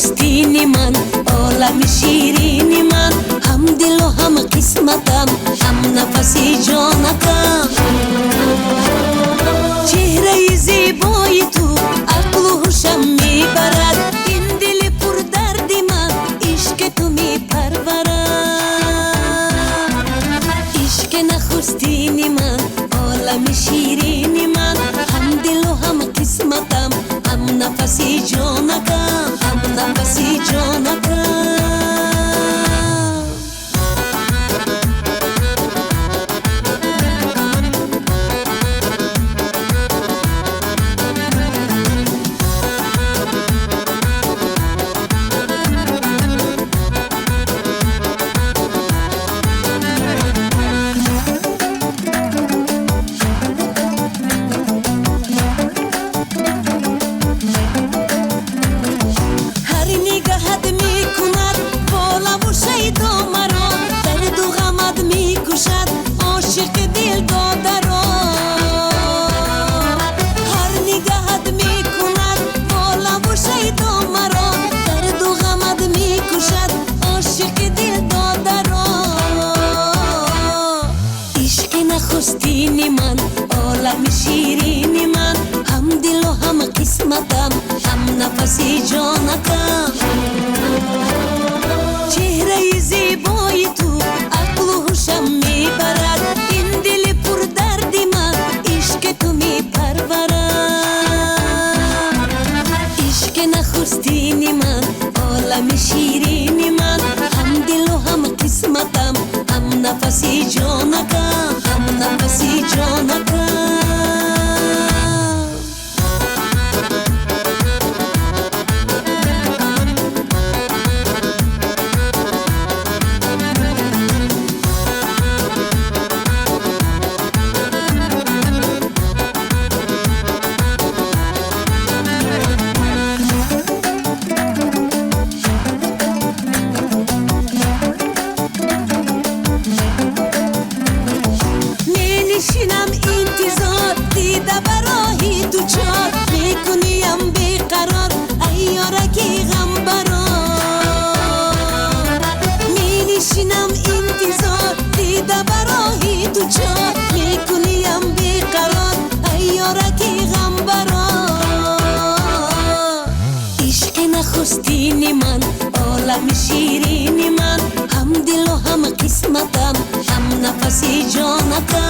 نخستین من، عالم شیرین من، هم دل و هم قسمتم، هم نفسی جانکم. چهره زیبای تو عقل و هوشم میبرد، این دل پر درد من عشق تو میپرورد. عشق نخستین من، عالم شیرین من، هم دل و هم قسمتم، هم نفسی جانکم، هم نفسی جانکم. نخستین من، عالم شیرین من، هم دل و هم قسمتم، هم نفسی جانکم. چهره زیبای تو عقل و هوشم میبرد، این دل پر درد من عشق تو میپرورد. عشق نخستین من، عالم شیرین من، هم دل و هم قسمتم، هم نفسی جانکم، هم نفسی جانکم. میشینم انتظار دیده برای تو چار، میکنیم بیقرار ایارکی غم برار. میشینم انتظار دیده برای تو چار، میکنیم بیقرار ایارکی غم برار. عشق نخستین من، عالم شیرین من، هم دل و هم قسمتم، هم نفسی جانکم.